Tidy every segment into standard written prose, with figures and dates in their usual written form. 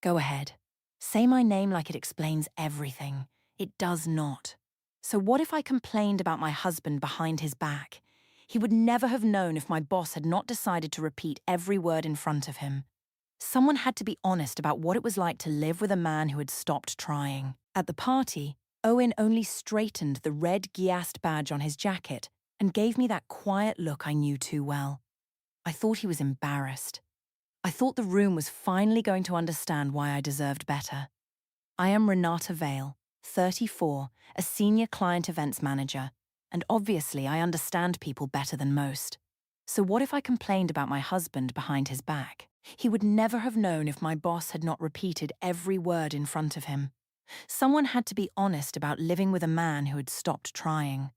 Go ahead. Say my name like it explains everything. It does not. So what if I complained about my husband behind his back? He would never have known if my boss had not decided to repeat every word in front of him. Someone had to be honest about what it was like to live with a man who had stopped trying. At the party, Owen only straightened the red Giast badge on his jacket and gave me that quiet look I knew too well. I thought he was embarrassed. I thought the room was finally going to understand why I deserved better. I am Renata Vale, 34, a senior client events manager, and obviously I understand people better than most. So what if I complained about my husband behind his back? He would never have known if my boss had not repeated every word in front of him. Someone had to be honest about living with a man who had stopped trying.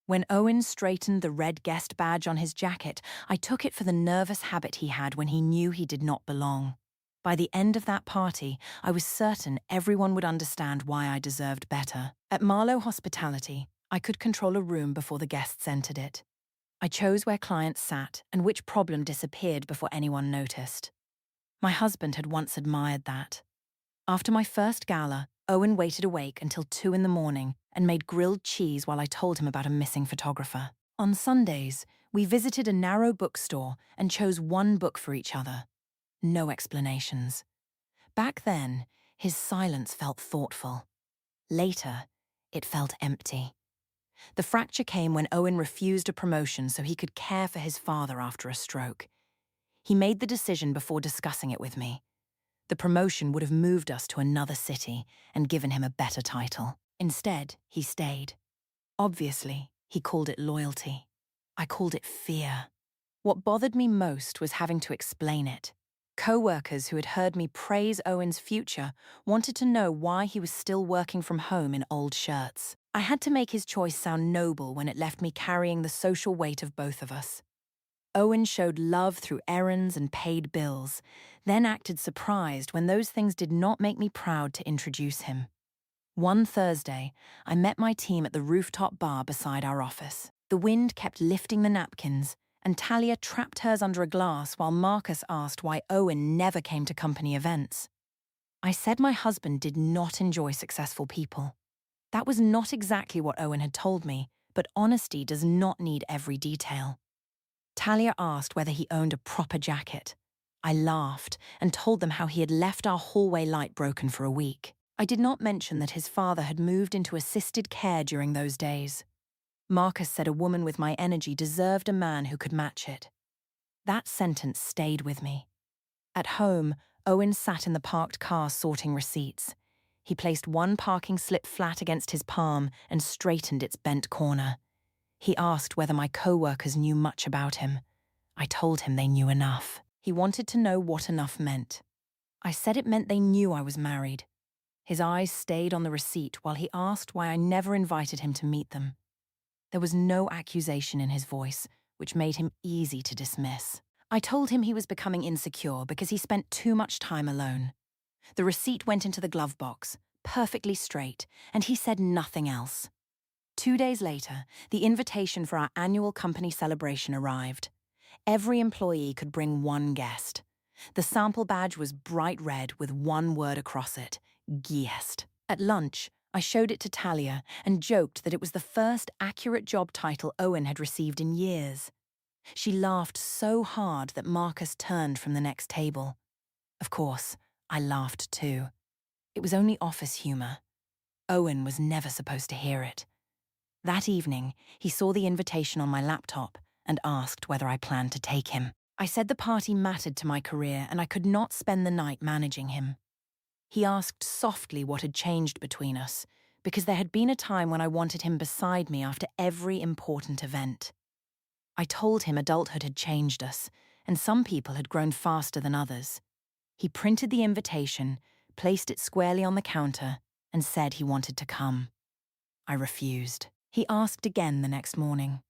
When Owen straightened the red guest badge on his jacket, I took it for the nervous habit he had when he knew he did not belong. By the end of that party, I was certain everyone would understand why I deserved better. At Marlowe Hospitality, I could control a room before the guests entered it. I chose where clients sat and which problem disappeared before anyone noticed. My husband had once admired that. After my first gala, Owen waited awake until 2 in the morning and made grilled cheese while I told him about a missing photographer. On Sundays, we visited a narrow bookstore and chose one book for each other. No explanations. Back then, his silence felt thoughtful. Later, it felt empty. The fracture came when Owen refused a promotion so he could care for his father after a stroke. He made the decision before discussing it with me. The promotion would have moved us to another city and given him a better title. Instead, he stayed. Obviously, he called it loyalty. I called it fear. What bothered me most was having to explain it. Coworkers who had heard me praise Owen's future wanted to know why he was still working from home in old shirts. I had to make his choice sound noble when it left me carrying the social weight of both of us. Owen showed love through errands and paid bills, then acted surprised when those things did not make me proud to introduce him. One Thursday, I met my team at the rooftop bar beside our office. The wind kept lifting the napkins, and Talia trapped hers under a glass while Marcus asked why Owen never came to company events. I said my husband did not enjoy successful people. That was not exactly what Owen had told me, but honesty does not need every detail. Talia asked whether he owned a proper jacket. I laughed and told them how he had left our hallway light broken for a week. I did not mention that his father had moved into assisted care during those days. Marcus said a woman with my energy deserved a man who could match it. That sentence stayed with me. At home, Owen sat in the parked car sorting receipts. He placed one parking slip flat against his palm and straightened its bent corner. He asked whether my co-workers knew much about him. I told him they knew enough. He wanted to know what enough meant. I said it meant they knew I was married. His eyes stayed on the receipt while he asked why I never invited him to meet them. There was no accusation in his voice, which made him easy to dismiss. I told him he was becoming insecure because he spent too much time alone. The receipt went into the glove box, perfectly straight, and he said nothing else. 2 days later, the invitation for our annual company celebration arrived. Every employee could bring one guest. The sample badge was bright red with one word across it, Giest. At lunch, I showed it to Talia and joked that it was the first accurate job title Owen had received in years. She laughed so hard that Marcus turned from the next table. Of course, I laughed too. It was only office humor. Owen was never supposed to hear it. That evening, he saw the invitation on my laptop and asked whether I planned to take him. I said the party mattered to my career and I could not spend the night managing him. He asked softly what had changed between us, because there had been a time when I wanted him beside me after every important event. I told him adulthood had changed us, and some people had grown faster than others. He printed the invitation, placed it squarely on the counter, and said he wanted to come. I refused. He asked again the next morning.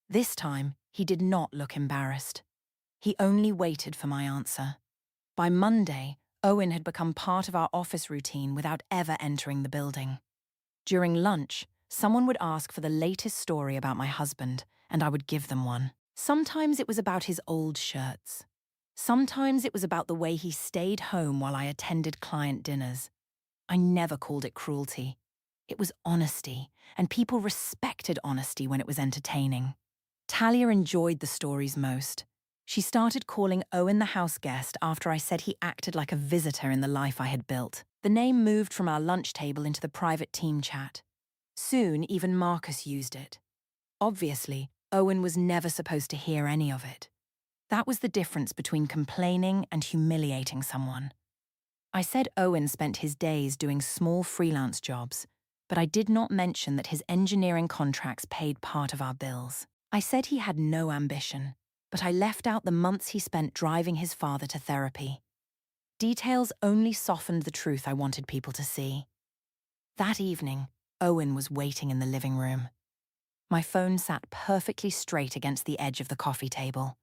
This time, he did not look embarrassed. He only waited for my answer. By Monday, Owen had become part of our office routine without ever entering the building. During lunch, someone would ask for the latest story about my husband, and I would give them one. Sometimes it was about his old shirts. Sometimes it was about the way he stayed home while I attended client dinners. I never called it cruelty. It was honesty, and people respected honesty when it was entertaining. Talia enjoyed the stories most. She started calling Owen the house guest after I said he acted like a visitor in the life I had built. The name moved from our lunch table into the private team chat. Soon, even Marcus used it. Obviously, Owen was never supposed to hear any of it. That was the difference between complaining and humiliating someone. I said Owen spent his days doing small freelance jobs, but I did not mention that his engineering contracts paid part of our bills. I said he had no ambition, but I left out the months he spent driving his father to therapy. Details only softened the truth I wanted people to see. That evening, Owen was waiting in the living room. My phone sat perfectly straight against the edge of the coffee table.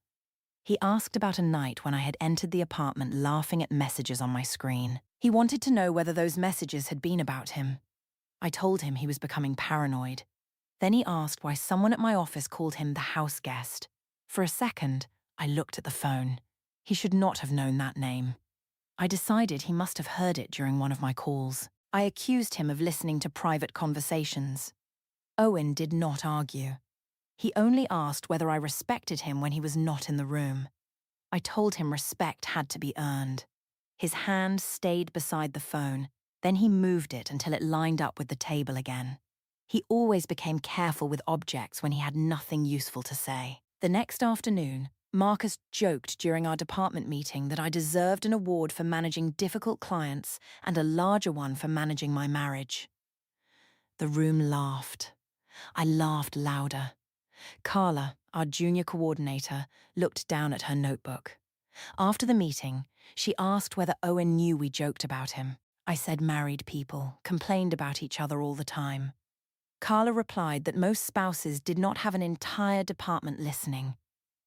He asked about a night when I had entered the apartment laughing at messages on my screen. He wanted to know whether those messages had been about him. I told him he was becoming paranoid. Then he asked why someone at my office called him the house guest. For a second, I looked at the phone. He should not have known that name. I decided he must have heard it during one of my calls. I accused him of listening to private conversations. Owen did not argue. He only asked whether I respected him when he was not in the room. I told him respect had to be earned. His hand stayed beside the phone, then he moved it until it lined up with the table again. He always became careful with objects when he had nothing useful to say. The next afternoon, Marcus joked during our department meeting that I deserved an award for managing difficult clients and a larger one for managing my marriage. The room laughed. I laughed louder. Carla, our junior coordinator, looked down at her notebook. After the meeting, she asked whether Owen knew we joked about him. I said married people complained about each other all the time. Carla replied that most spouses did not have an entire department listening.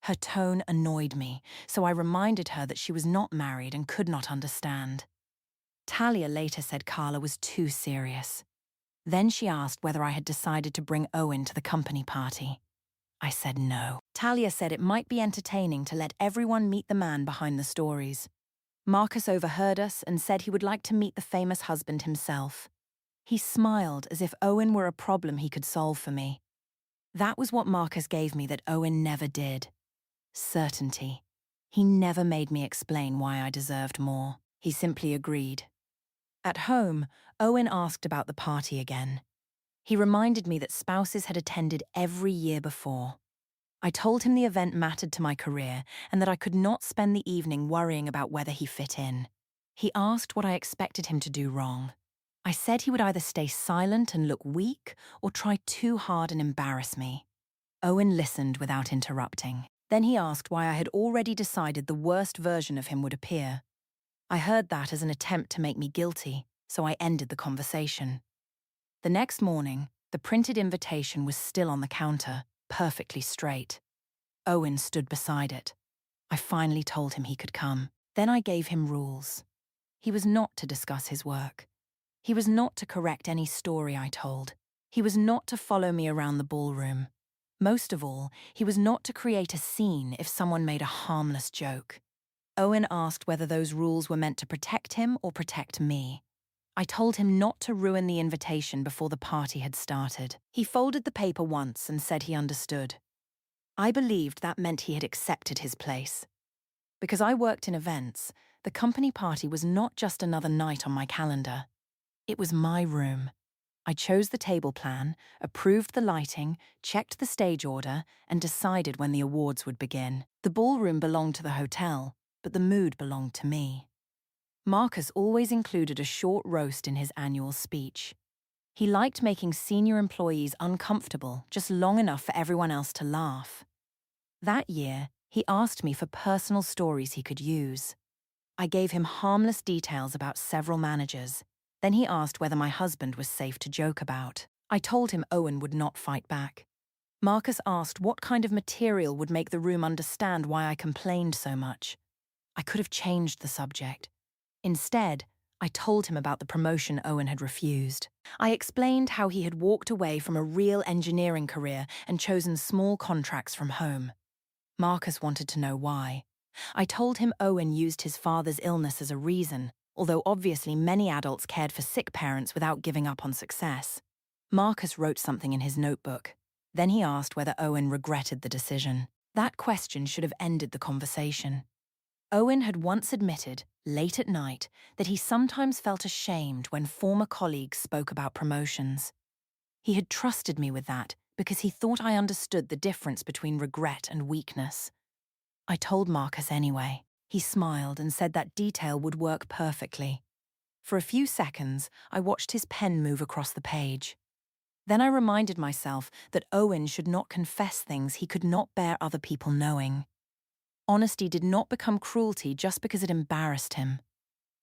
Her tone annoyed me, so I reminded her that she was not married and could not understand. Talia later said Carla was too serious. Then she asked whether I had decided to bring Owen to the company party. I said no. Talia said it might be entertaining to let everyone meet the man behind the stories. Marcus overheard us and said he would like to meet the famous husband himself. He smiled as if Owen were a problem he could solve for me. That was what Marcus gave me that Owen never did. Certainty. He never made me explain why I deserved more. He simply agreed. At home, Owen asked about the party again. He reminded me that spouses had attended every year before. I told him the event mattered to my career and that I could not spend the evening worrying about whether he fit in. He asked what I expected him to do wrong. I said he would either stay silent and look weak or try too hard and embarrass me. Owen listened without interrupting. Then he asked why I had already decided the worst version of him would appear. I heard that as an attempt to make me guilty, so I ended the conversation. The next morning, the printed invitation was still on the counter, perfectly straight. Owen stood beside it. I finally told him he could come. Then I gave him rules. He was not to discuss his work. He was not to correct any story I told. He was not to follow me around the ballroom. Most of all, he was not to create a scene if someone made a harmless joke. Owen asked whether those rules were meant to protect him or protect me. I told him not to ruin the invitation before the party had started. He folded the paper once and said he understood. I believed that meant he had accepted his place. Because I worked in events, the company party was not just another night on my calendar. It was my room. I chose the table plan, approved the lighting, checked the stage order, and decided when the awards would begin. The ballroom belonged to the hotel, but the mood belonged to me. Marcus always included a short roast in his annual speech. He liked making senior employees uncomfortable just long enough for everyone else to laugh. That year, he asked me for personal stories he could use. I gave him harmless details about several managers. Then he asked whether my husband was safe to joke about. I told him Owen would not fight back. Marcus asked what kind of material would make the room understand why I complained so much. I could have changed the subject. Instead, I told him about the promotion Owen had refused. I explained how he had walked away from a real engineering career and chosen small contracts from home. Marcus wanted to know why. I told him Owen used his father's illness as a reason, although obviously many adults cared for sick parents without giving up on success. Marcus wrote something in his notebook. Then he asked whether Owen regretted the decision. That question should have ended the conversation. Owen had once admitted, late at night, that he sometimes felt ashamed when former colleagues spoke about promotions. He had trusted me with that because he thought I understood the difference between regret and weakness. I told Marcus anyway. He smiled and said that detail would work perfectly. For a few seconds, I watched his pen move across the page. Then I reminded myself that Owen should not confess things he could not bear other people knowing. Honesty did not become cruelty just because it embarrassed him.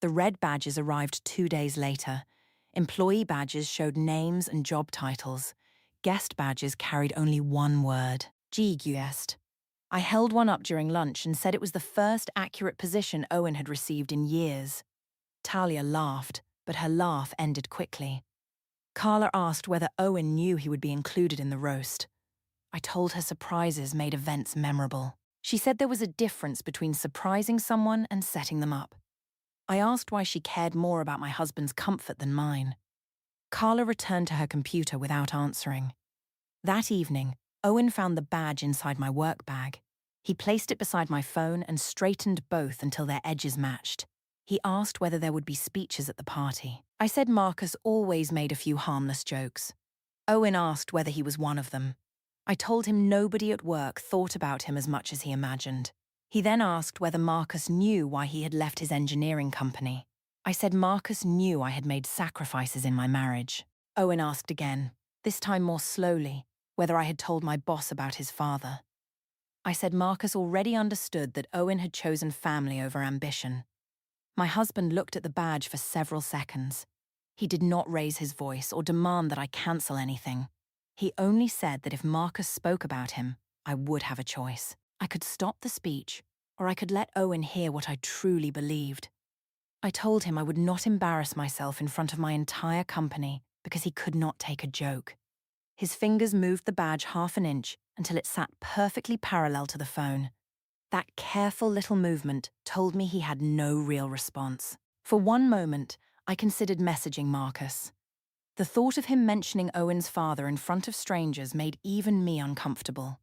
The red badges arrived 2 days later. Employee badges showed names and job titles. Guest badges carried only one word: G-guest. I held one up during lunch and said it was the first accurate position Owen had received in years. Talia laughed, but her laugh ended quickly. Carla asked whether Owen knew he would be included in the roast. I told her surprises made events memorable. She said there was a difference between surprising someone and setting them up. I asked why she cared more about my husband's comfort than mine. Carla returned to her computer without answering. That evening, Owen found the badge inside my work bag. He placed it beside my phone and straightened both until their edges matched. He asked whether there would be speeches at the party. I said Marcus always made a few harmless jokes. Owen asked whether he was one of them. I told him nobody at work thought about him as much as he imagined. He then asked whether Marcus knew why he had left his engineering company. I said Marcus knew I had made sacrifices in my marriage. Owen asked again, this time more slowly, whether I had told my boss about his father. I said Marcus already understood that Owen had chosen family over ambition. My husband looked at the badge for several seconds. He did not raise his voice or demand that I cancel anything. He only said that if Marcus spoke about him, I would have a choice. I could stop the speech, or I could let Owen hear what I truly believed. I told him I would not embarrass myself in front of my entire company because he could not take a joke. His fingers moved the badge half an inch until it sat perfectly parallel to the phone. That careful little movement told me he had no real response. For one moment, I considered messaging Marcus. The thought of him mentioning Owen's father in front of strangers made even me uncomfortable.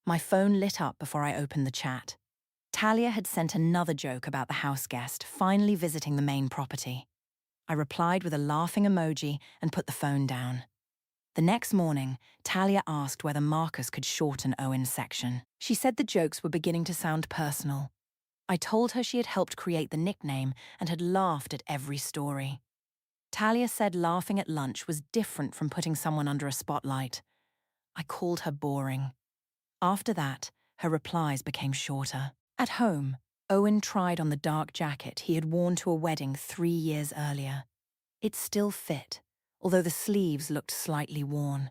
My phone lit up before I opened the chat. Talia had sent another joke about the house guest finally visiting the main property. I replied with a laughing emoji and put the phone down. The next morning, Talia asked whether Marcus could shorten Owen's section. She said the jokes were beginning to sound personal. I told her she had helped create the nickname and had laughed at every story. Talia said laughing at lunch was different from putting someone under a spotlight. I called her boring. After that, her replies became shorter. At home, Owen tried on the dark jacket he had worn to a wedding 3 years earlier. It still fit, although the sleeves looked slightly worn.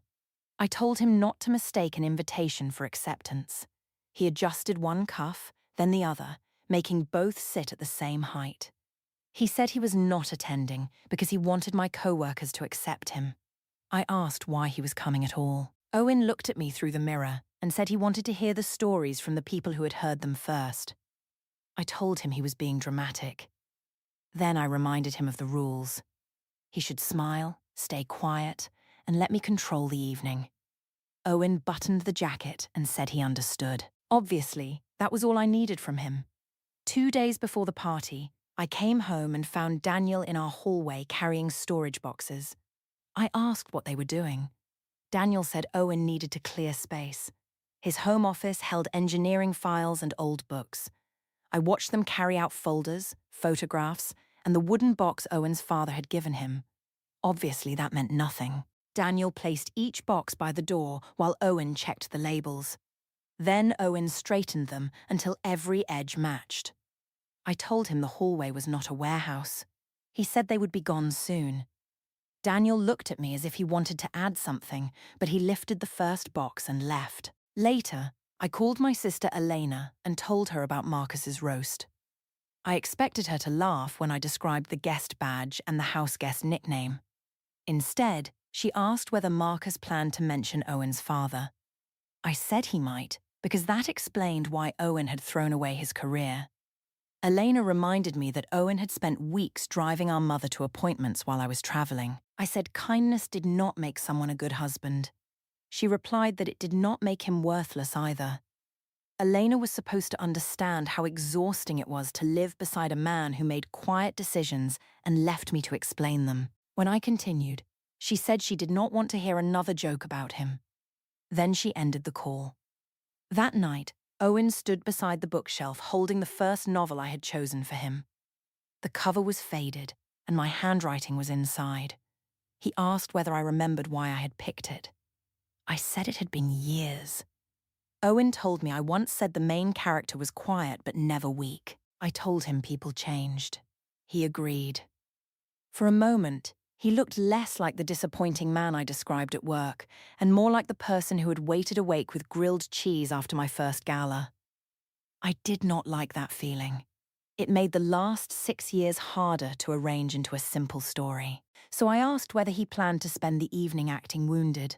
I told him not to mistake an invitation for acceptance. He adjusted one cuff, then the other, making both sit at the same height. He said he was not attending because he wanted my coworkers to accept him. I asked why he was coming at all. Owen looked at me through the mirror and said he wanted to hear the stories from the people who had heard them first. I told him he was being dramatic. Then I reminded him of the rules. He should smile, stay quiet, and let me control the evening. Owen buttoned the jacket and said he understood. Obviously, that was all I needed from him. 2 days before the party, I came home and found Daniel in our hallway carrying storage boxes. I asked what they were doing. Daniel said Owen needed to clear space. His home office held engineering files and old books. I watched them carry out folders, photographs, and the wooden box Owen's father had given him. Obviously, that meant nothing. Daniel placed each box by the door while Owen checked the labels. Then Owen straightened them until every edge matched. I told him the hallway was not a warehouse. He said they would be gone soon. Daniel looked at me as if he wanted to add something, but he lifted the first box and left. Later, I called my sister Elena and told her about Marcus's roast. I expected her to laugh when I described the guest badge and the house guest nickname. Instead, she asked whether Marcus planned to mention Owen's father. I said he might, because that explained why Owen had thrown away his career. Elena reminded me that Owen had spent weeks driving our mother to appointments while I was traveling. I said kindness did not make someone a good husband. She replied that it did not make him worthless either. Elena was supposed to understand how exhausting it was to live beside a man who made quiet decisions and left me to explain them. When I continued, she said she did not want to hear another joke about him. Then she ended the call. That night, Owen stood beside the bookshelf holding the first novel I had chosen for him. The cover was faded, and my handwriting was inside. He asked whether I remembered why I had picked it. I said it had been years. Owen told me I once said the main character was quiet but never weak. I told him people changed. He agreed. For a moment, he looked less like the disappointing man I described at work, and more like the person who had waited awake with grilled cheese after my first gala. I did not like that feeling. It made the last 6 years harder to arrange into a simple story. So I asked whether he planned to spend the evening acting wounded.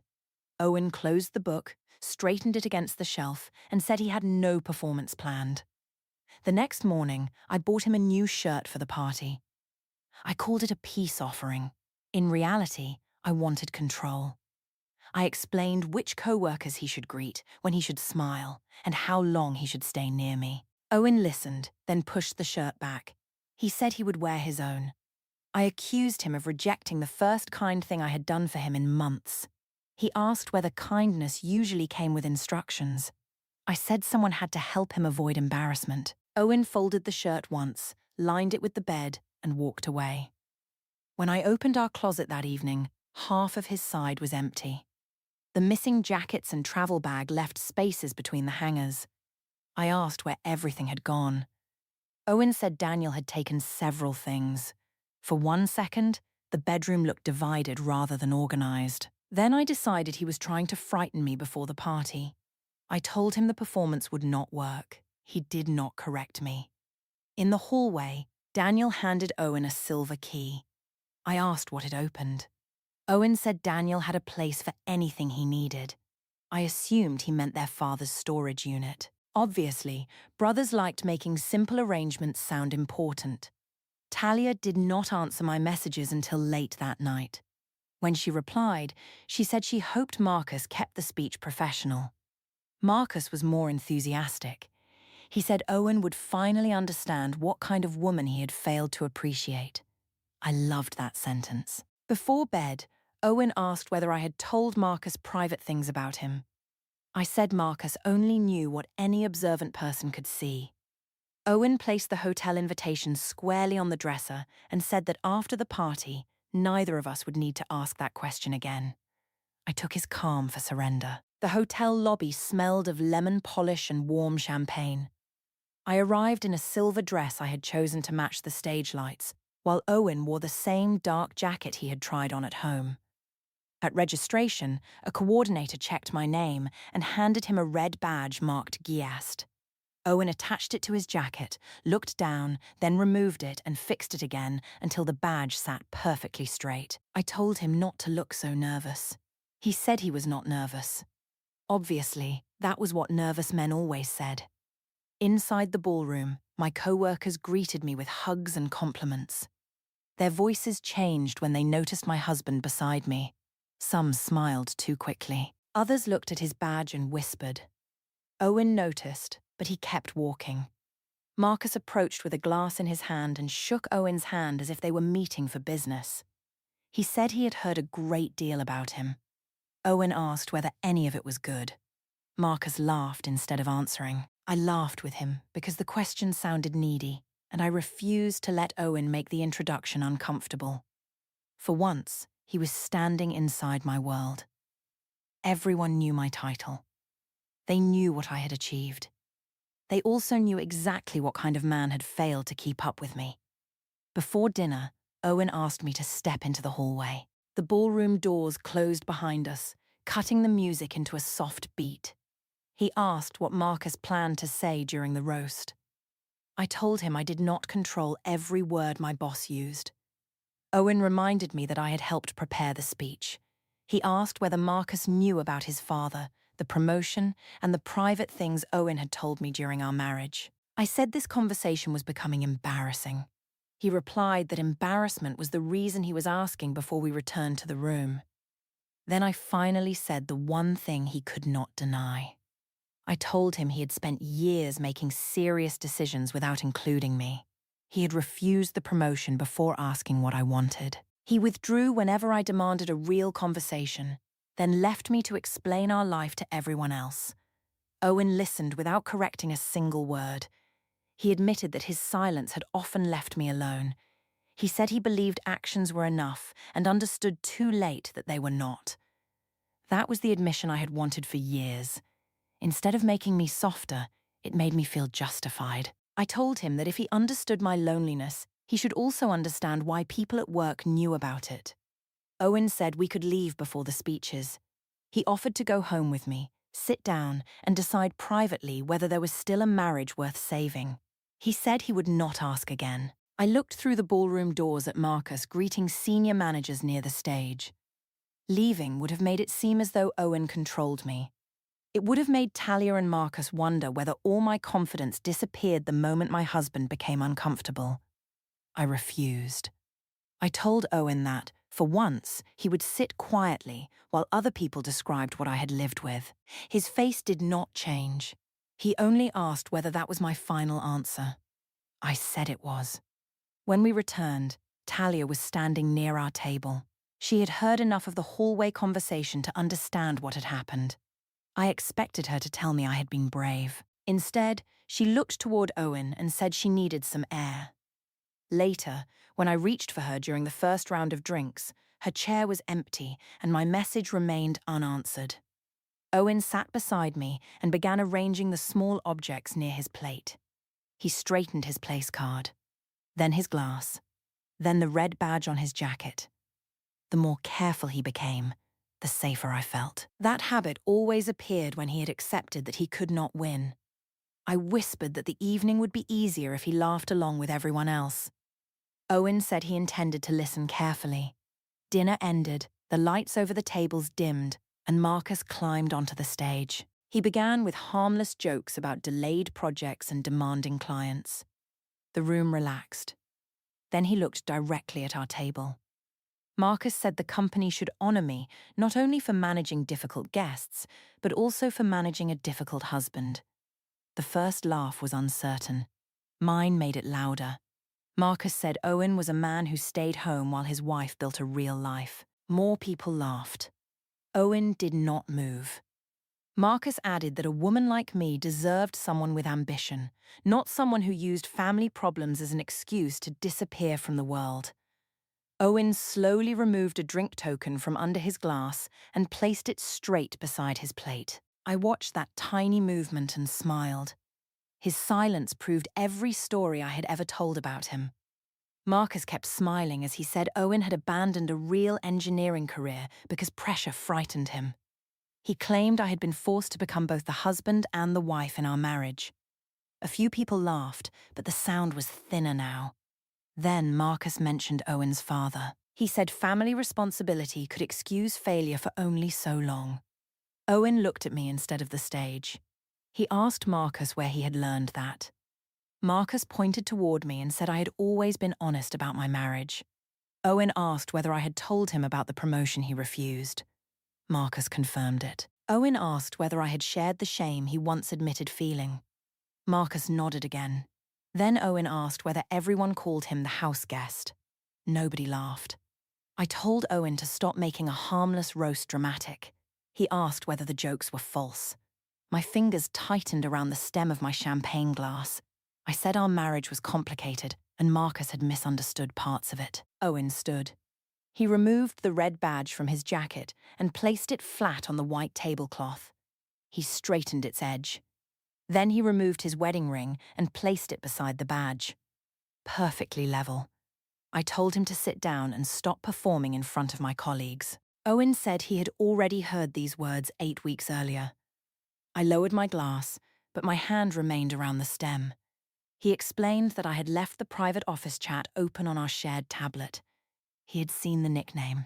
Owen closed the book, straightened it against the shelf, and said he had no performance planned. The next morning, I bought him a new shirt for the party. I called it a peace offering. In reality, I wanted control. I explained which coworkers he should greet, when he should smile, and how long he should stay near me. Owen listened, then pushed the shirt back. He said he would wear his own. I accused him of rejecting the first kind thing I had done for him in months. He asked whether kindness usually came with instructions. I said someone had to help him avoid embarrassment. Owen folded the shirt once, lined it with the bed, and walked away. When I opened our closet that evening, half of his side was empty. The missing jackets and travel bag left spaces between the hangers. I asked where everything had gone. Owen said Daniel had taken several things. For 1 second, the bedroom looked divided rather than organized. Then I decided he was trying to frighten me before the party. I told him the performance would not work. He did not correct me. In the hallway, Daniel handed Owen a silver key. I asked what it opened. Owen said Daniel had a place for anything he needed. I assumed he meant their father's storage unit. Obviously, brothers liked making simple arrangements sound important. Talia did not answer my messages until late that night. When she replied, she said she hoped Marcus kept the speech professional. Marcus was more enthusiastic. He said Owen would finally understand what kind of woman he had failed to appreciate. I loved that sentence. Before bed, Owen asked whether I had told Marcus private things about him. I said Marcus only knew what any observant person could see. Owen placed the hotel invitation squarely on the dresser and said that after the party, neither of us would need to ask that question again. I took his calm for surrender. The hotel lobby smelled of lemon polish and warm champagne. I arrived in a silver dress I had chosen to match the stage lights, while Owen wore the same dark jacket he had tried on at home. At registration, a coordinator checked my name and handed him a red badge marked Guest. Owen attached it to his jacket, looked down, then removed it and fixed it again until the badge sat perfectly straight. I told him not to look so nervous. He said he was not nervous. Obviously, that was what nervous men always said. Inside the ballroom, my coworkers greeted me with hugs and compliments. Their voices changed when they noticed my husband beside me. Some smiled too quickly. Others looked at his badge and whispered. Owen noticed, but he kept walking. Marcus approached with a glass in his hand and shook Owen's hand as if they were meeting for business. He said he had heard a great deal about him. Owen asked whether any of it was good. Marcus laughed instead of answering. I laughed with him because the question sounded needy, and I refused to let Owen make the introduction uncomfortable. For once, he was standing inside my world. Everyone knew my title. They knew what I had achieved. They also knew exactly what kind of man had failed to keep up with me. Before dinner, Owen asked me to step into the hallway. The ballroom doors closed behind us, cutting the music into a soft beat. He asked what Marcus planned to say during the roast. I told him I did not control every word my boss used. Owen reminded me that I had helped prepare the speech. He asked whether Marcus knew about his father, the promotion, and the private things Owen had told me during our marriage. I said this conversation was becoming embarrassing. He replied that embarrassment was the reason he was asking before we returned to the room. Then I finally said the one thing he could not deny. I told him he had spent years making serious decisions without including me. He had refused the promotion before asking what I wanted. He withdrew whenever I demanded a real conversation, then left me to explain our life to everyone else. Owen listened without correcting a single word. He admitted that his silence had often left me alone. He said he believed actions were enough and understood too late that they were not. That was the admission I had wanted for years. Instead of making me softer, it made me feel justified. I told him that if he understood my loneliness, he should also understand why people at work knew about it. Owen said we could leave before the speeches. He offered to go home with me, sit down, and decide privately whether there was still a marriage worth saving. He said he would not ask again. I looked through the ballroom doors at Marcus greeting senior managers near the stage. Leaving would have made it seem as though Owen controlled me. It would have made Talia and Marcus wonder whether all my confidence disappeared the moment my husband became uncomfortable. I refused. I told Owen that, for once, he would sit quietly while other people described what I had lived with. His face did not change. He only asked whether that was my final answer. I said it was. When we returned, Talia was standing near our table. She had heard enough of the hallway conversation to understand what had happened. I expected her to tell me I had been brave. Instead, she looked toward Owen and said she needed some air. Later, when I reached for her during the first round of drinks, her chair was empty and my message remained unanswered. Owen sat beside me and began arranging the small objects near his plate. He straightened his place card, then his glass, then the red badge on his jacket. The more careful he became, the safer I felt. That habit always appeared when he had accepted that he could not win. I whispered that the evening would be easier if he laughed along with everyone else. Owen said he intended to listen carefully. Dinner ended, the lights over the tables dimmed, and Marcus climbed onto the stage. He began with harmless jokes about delayed projects and demanding clients. The room relaxed. Then he looked directly at our table. Marcus said the company should honor me not only for managing difficult guests, but also for managing a difficult husband. The first laugh was uncertain. Mine made it louder. Marcus said Owen was a man who stayed home while his wife built a real life. More people laughed. Owen did not move. Marcus added that a woman like me deserved someone with ambition, not someone who used family problems as an excuse to disappear from the world. Owen slowly removed a drink token from under his glass and placed it straight beside his plate. I watched that tiny movement and smiled. His silence proved every story I had ever told about him. Marcus kept smiling as he said Owen had abandoned a real engineering career because pressure frightened him. He claimed I had been forced to become both the husband and the wife in our marriage. A few people laughed, but the sound was thinner now. Then Marcus mentioned Owen's father. He said family responsibility could excuse failure for only so long. Owen looked at me instead of the stage. He asked Marcus where he had learned that. Marcus pointed toward me and said I had always been honest about my marriage. Owen asked whether I had told him about the promotion he refused. Marcus confirmed it. Owen asked whether I had shared the shame he once admitted feeling. Marcus nodded again. Then Owen asked whether everyone called him the house guest. Nobody laughed. I told Owen to stop making a harmless roast dramatic. He asked whether the jokes were false. My fingers tightened around the stem of my champagne glass. I said our marriage was complicated and Marcus had misunderstood parts of it. Owen stood. He removed the red badge from his jacket and placed it flat on the white tablecloth. He straightened its edge. Then he removed his wedding ring and placed it beside the badge. Perfectly level. I told him to sit down and stop performing in front of my colleagues. Owen said he had already heard these words 8 weeks earlier. I lowered my glass, but my hand remained around the stem. He explained that I had left the private office chat open on our shared tablet. He had seen the nickname.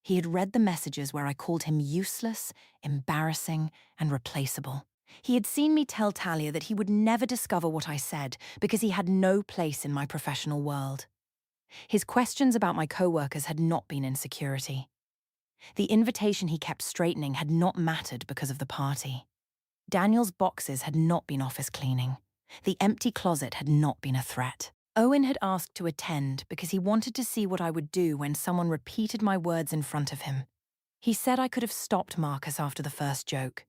He had read the messages where I called him useless, embarrassing, and replaceable. He had seen me tell Talia that he would never discover what I said because he had no place in my professional world. His questions about my coworkers had not been insecurity. The invitation he kept straightening had not mattered because of the party. Daniel's boxes had not been office cleaning. The empty closet had not been a threat. Owen had asked to attend because he wanted to see what I would do when someone repeated my words in front of him. He said I could have stopped Marcus after the first joke.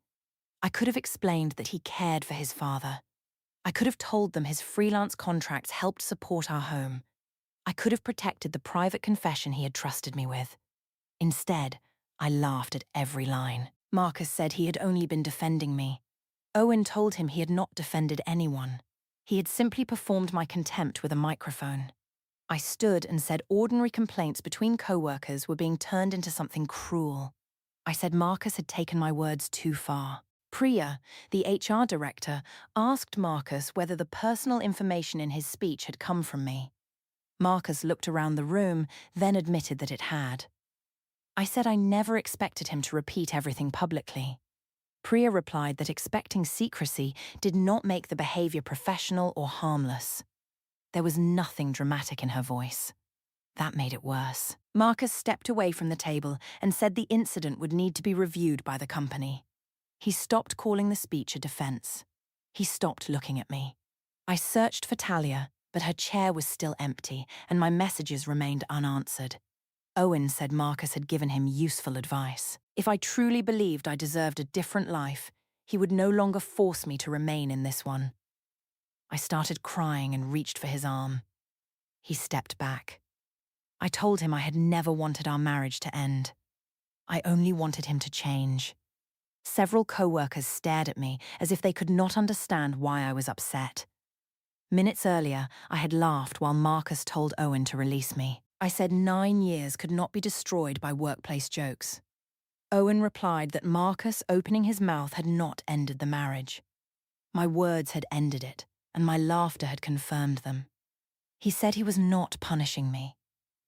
I could have explained that he cared for his father. I could have told them his freelance contracts helped support our home. I could have protected the private confession he had trusted me with. Instead, I laughed at every line. Marcus said he had only been defending me. Owen told him he had not defended anyone. He had simply performed my contempt with a microphone. I stood and said ordinary complaints between coworkers were being turned into something cruel. I said Marcus had taken my words too far. Priya, the HR director, asked Marcus whether the personal information in his speech had come from me. Marcus looked around the room, then admitted that it had. I said I never expected him to repeat everything publicly. Priya replied that expecting secrecy did not make the behavior professional or harmless. There was nothing dramatic in her voice. That made it worse. Marcus stepped away from the table and said the incident would need to be reviewed by the company. He stopped calling the speech a defense. He stopped looking at me. I searched for Talia, but her chair was still empty and my messages remained unanswered. Owen said Marcus had given him useful advice. If I truly believed I deserved a different life, he would no longer force me to remain in this one. I started crying and reached for his arm. He stepped back. I told him I had never wanted our marriage to end. I only wanted him to change. Several coworkers stared at me as if they could not understand why I was upset. Minutes earlier, I had laughed while Marcus told Owen to release me. I said 9 years could not be destroyed by workplace jokes. Owen replied that Marcus opening his mouth had not ended the marriage. My words had ended it, and my laughter had confirmed them. He said he was not punishing me.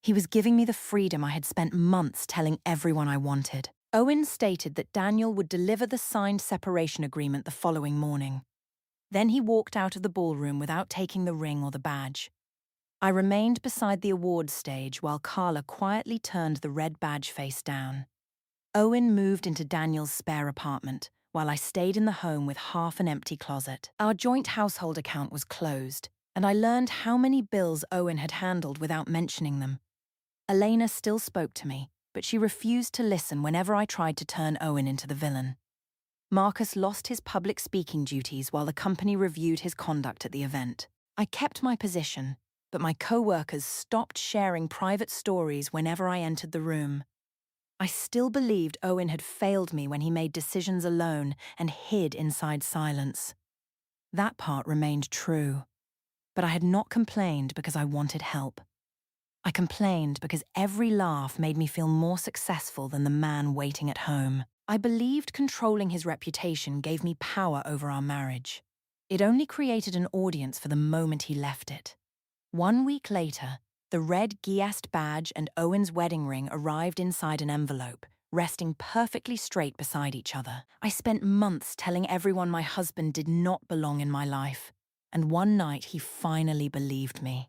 He was giving me the freedom I had spent months telling everyone I wanted. Owen stated that Daniel would deliver the signed separation agreement the following morning. Then he walked out of the ballroom without taking the ring or the badge. I remained beside the awards stage while Carla quietly turned the red badge face down. Owen moved into Daniel's spare apartment, while I stayed in the home with half an empty closet. Our joint household account was closed, and I learned how many bills Owen had handled without mentioning them. Elena still spoke to me, but she refused to listen whenever I tried to turn Owen into the villain. Marcus lost his public speaking duties while the company reviewed his conduct at the event. I kept my position, but my co-workers stopped sharing private stories whenever I entered the room. I still believed Owen had failed me when he made decisions alone and hid inside silence. That part remained true, but I had not complained because I wanted help. I complained because every laugh made me feel more successful than the man waiting at home. I believed controlling his reputation gave me power over our marriage. It only created an audience for the moment he left it. 1 week later, the red Giast badge and Owen's wedding ring arrived inside an envelope, resting perfectly straight beside each other. I spent months telling everyone my husband did not belong in my life, and one night he finally believed me.